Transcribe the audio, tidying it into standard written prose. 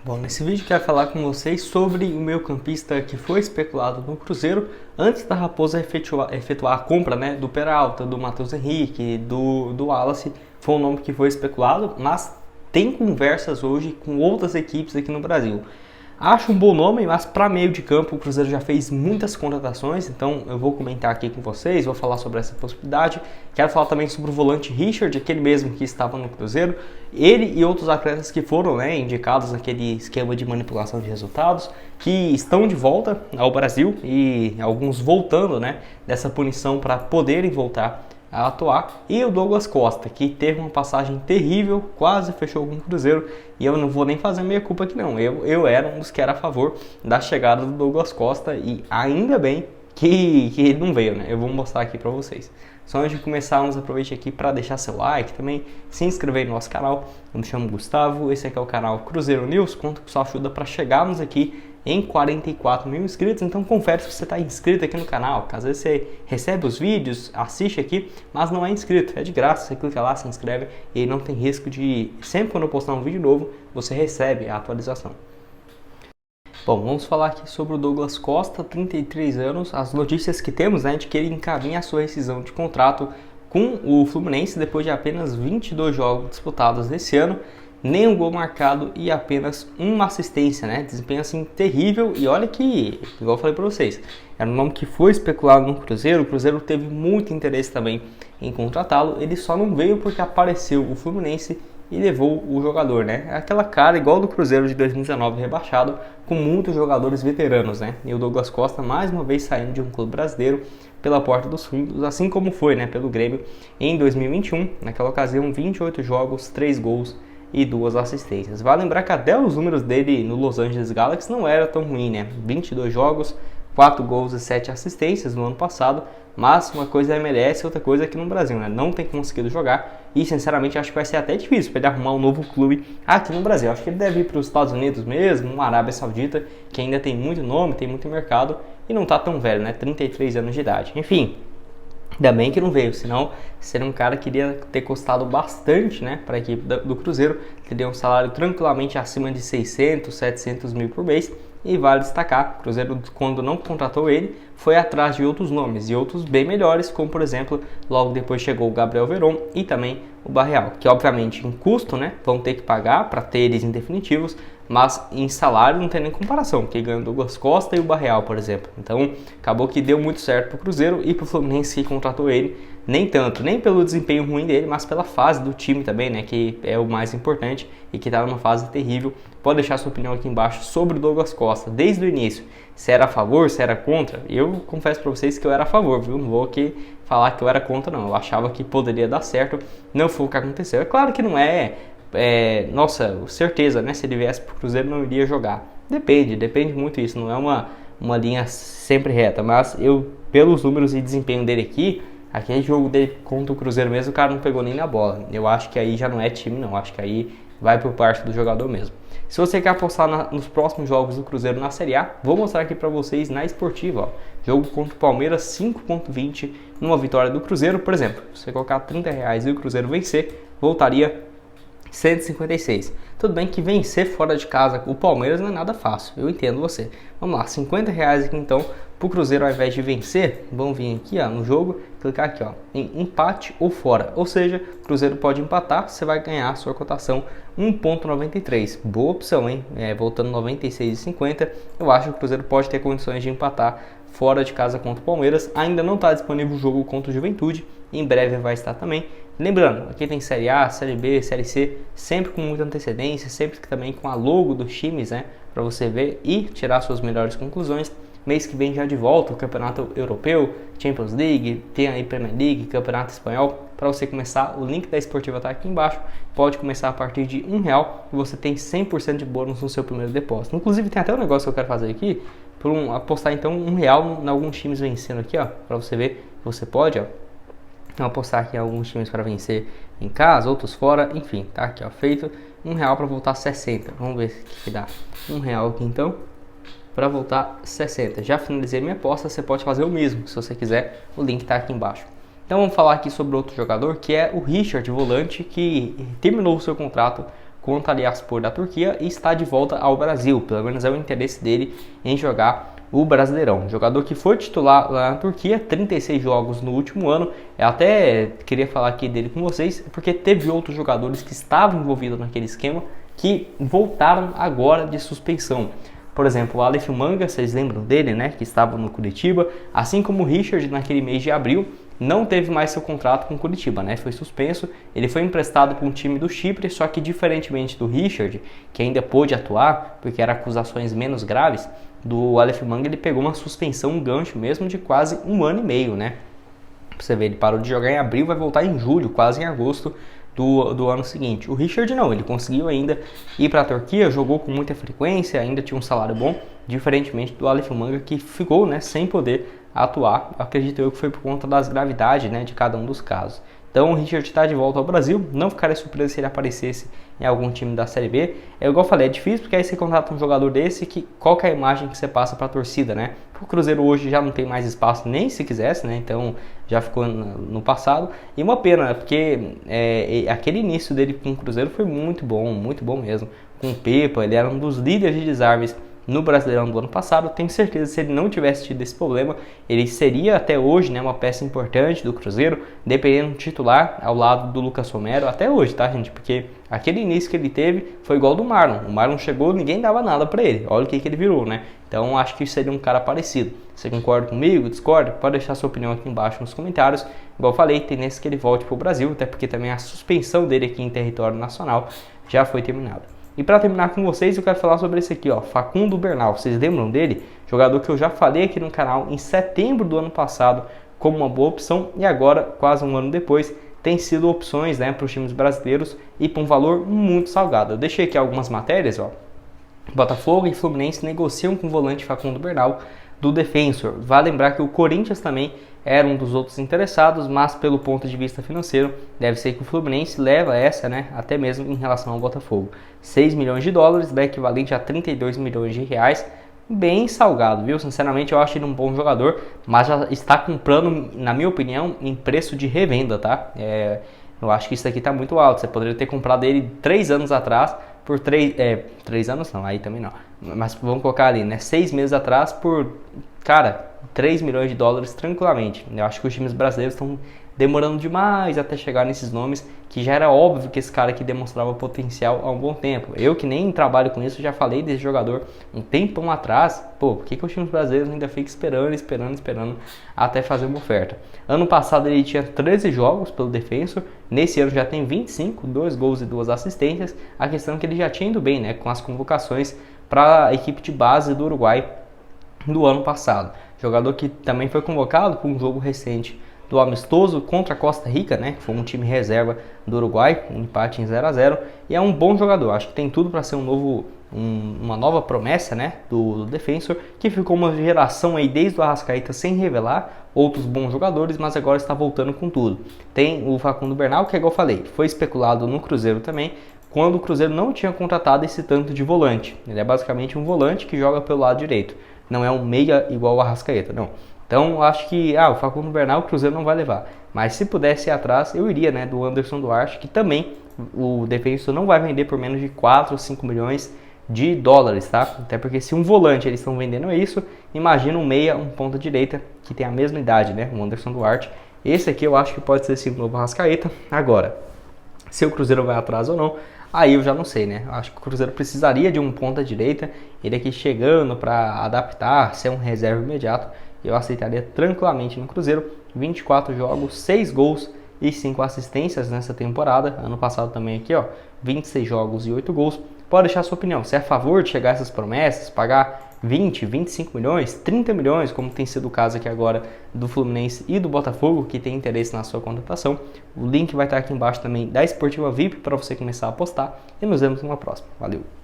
Bom, nesse vídeo quero falar com vocês sobre o meio-campista que foi especulado no Cruzeiro antes da Raposa efetuar a compra, né, do Peralta, do Matheus Henrique, do Wallace. Foi um nome que foi especulado, mas tem conversas hoje com outras equipes aqui no Brasil. Acho um bom nome, mas para meio de campo o Cruzeiro já fez muitas contratações, então eu vou comentar aqui com vocês, vou falar sobre essa possibilidade. Quero falar também sobre o volante Richard, aquele mesmo que estava no Cruzeiro. Ele e outros atletas que foram, indicados naquele esquema de manipulação de resultados, que estão de volta ao Brasil e alguns voltando, dessa punição para poderem voltar a atuar, e o Douglas Costa, que teve uma passagem terrível, quase fechou com o Cruzeiro, e eu não vou nem fazer meia culpa aqui não, eu era um dos que era a favor da chegada do Douglas Costa, e ainda bem que ele não veio, eu vou mostrar aqui para vocês. Só antes de começarmos, aproveite aqui para deixar seu like, também se inscrever no nosso canal. Eu me chamo Gustavo, esse aqui é o canal Cruzeiro News, conto com sua ajuda para chegarmos aqui em 44 mil inscritos, então confere se você está inscrito aqui no canal, que às vezes você recebe os vídeos, assiste aqui, mas não é inscrito, é de graça, você clica lá, se inscreve e aí não tem risco de, sempre quando eu postar um vídeo novo, você recebe a atualização. Bom, vamos falar aqui sobre o Douglas Costa, 33 anos, as notícias que temos, de que ele encaminha a sua rescisão de contrato com o Fluminense depois de apenas 22 jogos disputados nesse ano, nenhum gol marcado e apenas uma assistência, desempenho assim terrível. E olha que, igual eu falei para vocês, era um nome que foi especulado no Cruzeiro, o Cruzeiro teve muito interesse também em contratá-lo, ele só não veio porque apareceu o Fluminense e levou o jogador, aquela cara igual do Cruzeiro de 2019 rebaixado, com muitos jogadores veteranos, E o Douglas Costa mais uma vez saindo de um clube brasileiro pela porta dos fundos, assim como foi, pelo Grêmio em 2021, naquela ocasião 28 jogos, 3 gols e 2 assistências. Vale lembrar que até os números dele no Los Angeles Galaxy não era tão ruim, 22 jogos, 4 gols e 7 assistências no ano passado, mas uma coisa é MLS e outra coisa aqui no Brasil, não tem conseguido jogar e sinceramente acho que vai ser até difícil para ele arrumar um novo clube aqui no Brasil. Acho que ele deve ir para os Estados Unidos mesmo, uma Arábia Saudita, que ainda tem muito nome, tem muito mercado e não está tão velho, 33 anos de idade. Enfim, ainda bem que não veio, senão seria um cara que iria ter custado bastante, para a equipe do Cruzeiro, teria um salário tranquilamente acima de 600, 700 mil por mês. E vale destacar, o Cruzeiro, quando não contratou ele, foi atrás de outros nomes e outros bem melhores, como por exemplo, logo depois chegou o Gabriel Veron e também o Barreal, que obviamente em custo, vão ter que pagar para ter eles em definitivos, mas em salário não tem nem comparação, porque ganhou o Douglas Costa e o Barreal, por exemplo. Então acabou que deu muito certo para o Cruzeiro e para o Fluminense que contratou ele, nem tanto, nem pelo desempenho ruim dele, mas pela fase do time também, que é o mais importante e que está numa fase terrível. Pode deixar sua opinião aqui embaixo sobre o Douglas Costa, desde o início, se era a favor, se era contra. Eu confesso para vocês que eu era a favor, viu? Não vou aqui falar que eu era contra não, eu achava que poderia dar certo, não foi o que aconteceu. É claro que não nossa, certeza, se ele viesse para o Cruzeiro não iria jogar. Depende muito isso, não é uma linha sempre reta, mas pelos números e desempenho dele aqui, aquele jogo dele contra o Cruzeiro mesmo, o cara não pegou nem na bola. Eu acho que aí já não é time não, acho que aí vai por parte do jogador mesmo. Se você quer apostar nos próximos jogos do Cruzeiro na Série A, vou mostrar aqui para vocês na Esportiva. Jogo contra o Palmeiras, 5.20 numa vitória do Cruzeiro. Por exemplo, se você colocar R$30 e o Cruzeiro vencer, voltaria 156. Tudo bem que vencer fora de casa o Palmeiras não é nada fácil, eu entendo você. Vamos lá, R$50 aqui então para o Cruzeiro, ao invés de vencer, vamos vir aqui no jogo, clicar aqui em empate ou fora, ou seja, o Cruzeiro pode empatar, você vai ganhar a sua cotação 1.93, boa opção, voltando 96,50, eu acho que o Cruzeiro pode ter condições de empatar fora de casa contra o Palmeiras. Ainda não está disponível o jogo contra o Juventude, em breve vai estar também. Lembrando, aqui tem Série A, Série B, Série C, sempre com muita antecedência, sempre também com a logo dos times, para você ver e tirar suas melhores conclusões. Mês que vem já de volta o Campeonato Europeu, Champions League, tem aí Premier League, Campeonato Espanhol. Para você começar, o link da Esportiva está aqui embaixo. Pode começar a partir de R$1 e você tem 100% de bônus no seu primeiro depósito. Inclusive tem até um negócio que eu quero fazer aqui, apostar então R$1 em alguns times vencendo aqui, para você ver que você pode, apostar aqui em alguns times para vencer em casa, outros fora, enfim, tá aqui, feito R$1 para voltar 60. Vamos ver o que dá. R$1 aqui então, para voltar 60. Já finalizei minha aposta, você pode fazer o mesmo, se você quiser, o link está aqui embaixo. Então vamos falar aqui sobre outro jogador, que é o Richard, volante, que terminou o seu contrato contra o Antalyaspor da Turquia e está de volta ao Brasil. Pelo menos é o interesse dele em jogar o Brasileirão. Jogador que foi titular lá na Turquia, 36 jogos no último ano. Eu até queria falar aqui dele com vocês, porque teve outros jogadores que estavam envolvidos naquele esquema que voltaram agora de suspensão. Por exemplo, o Aleph Manga, vocês lembram dele, né? Que estava no Curitiba, assim como o Richard naquele mês de abril. Não teve mais seu contrato com o Curitiba, né? Foi suspenso. Ele foi emprestado para um time do Chipre, só que diferentemente do Richard, que ainda pôde atuar, porque eram acusações menos graves, do Aleph Manga ele pegou uma suspensão, um gancho mesmo de quase 1 ano e meio, né? Pra você ver, ele parou de jogar em abril, vai voltar em julho, quase em agosto do ano seguinte. O Richard não, ele conseguiu ainda ir para a Turquia, jogou com muita frequência, ainda tinha um salário bom, diferentemente do Aleph Manga, que ficou, né, sem poder atuar. Acredito eu que foi por conta das gravidades, né, de cada um dos casos. Então o Richard está de volta ao Brasil, não ficaria surpreso se ele aparecesse em algum time da Série B. É igual eu falei, é difícil porque aí você contrata um jogador desse, que qual que é a imagem que você passa para a torcida, né? O Cruzeiro hoje já não tem mais espaço nem se quisesse, né? Então já ficou no passado. E uma pena, né? Porque aquele início dele com o Cruzeiro foi muito bom mesmo. Com o Pepa, ele era um dos líderes de desarmes no Brasileirão do ano passado. Tenho certeza que se ele não tivesse tido esse problema, ele seria até hoje, né, uma peça importante do Cruzeiro, dependendo do titular ao lado do Lucas Romero, até hoje, tá, gente? Porque aquele início que ele teve foi igual ao do Marlon. O Marlon chegou, ninguém dava nada pra ele. Olha o que ele virou, né? Então acho que seria um cara parecido. Você concorda comigo? Discorda? Pode deixar sua opinião aqui embaixo nos comentários. Igual eu falei, tem nesse que ele volte pro Brasil, até porque também a suspensão dele aqui em território nacional já foi terminada. E para terminar com vocês, eu quero falar sobre esse aqui, ó, Facundo Bernal. Vocês lembram dele? Jogador que eu já falei aqui no canal em setembro do ano passado como uma boa opção e agora, quase um ano depois, tem sido opções, né, para os times brasileiros e por um valor muito salgado. Eu deixei aqui algumas matérias, ó. Botafogo e Fluminense negociam com o volante Facundo Bernal do Defensor. Vale lembrar que o Corinthians também era um dos outros interessados, mas pelo ponto de vista financeiro, deve ser que o Fluminense leva essa, né, até mesmo em relação ao Botafogo. 6 milhões de dólares, equivalente a 32 milhões de reais, bem salgado, viu? Sinceramente, eu acho ele um bom jogador, mas já está comprando, na minha opinião, em preço de revenda, tá? Eu acho que isso aqui está muito alto. Você poderia ter comprado ele 3 anos atrás por 3 anos não, aí também não. Mas vamos colocar ali, né? 6 meses atrás por, cara, 3 milhões de dólares tranquilamente. Eu acho que os times brasileiros estão demorando demais até chegar nesses nomes, que já era óbvio que esse cara aqui demonstrava potencial há um bom tempo. Eu que nem trabalho com isso, já falei desse jogador um tempão atrás. Pô, por que os times brasileiros ainda ficam esperando até fazer uma oferta? Ano passado ele tinha 13 jogos pelo Defensor, nesse ano já tem 25, 2 gols e 2 assistências. A questão é que ele já tinha ido bem, né, com as convocações para a equipe de base do Uruguai do ano passado. Jogador que também foi convocado para um jogo recente do amistoso contra a Costa Rica, né, que foi um time reserva do Uruguai, um empate em 0-0, e é um bom jogador. Acho que tem tudo para ser uma nova promessa, né, do Defensor, que ficou uma geração aí desde o Arrascaeta sem revelar outros bons jogadores, mas agora está voltando com tudo. Tem o Facundo Bernal, que é igual eu falei, foi especulado no Cruzeiro também, quando o Cruzeiro não tinha contratado esse tanto de volante. Ele é basicamente um volante que joga pelo lado direito, não é um meia igual o Arrascaeta, não. Então acho que o Facundo Bernal o Cruzeiro não vai levar. Mas se pudesse ir atrás, eu iria, né, do Anderson Duarte, que também o Defensor não vai vender por menos de 4 ou 5 milhões de dólares, tá? Até porque se um volante eles estão vendendo isso, imagina um meia, um ponta direita, que tem a mesma idade, né, o Anderson Duarte. Esse aqui eu acho que pode ser sim o novo Arrascaeta. Agora, se o Cruzeiro vai atrás ou não, aí eu já não sei, né? Acho que o Cruzeiro precisaria de um ponta direita, ele aqui chegando para adaptar, ser um reserva imediato. Eu aceitaria tranquilamente no Cruzeiro. 24 jogos, 6 gols e 5 assistências nessa temporada. Ano passado também aqui, ó, 26 jogos e 8 gols. Pode deixar a sua opinião. Você é a favor de chegar a essas promessas, pagar 20, 25 milhões, 30 milhões, como tem sido o caso aqui agora do Fluminense e do Botafogo, que tem interesse na sua contratação? O link vai estar aqui embaixo também da Esportiva VIP para você começar a apostar. E nos vemos numa próxima. Valeu!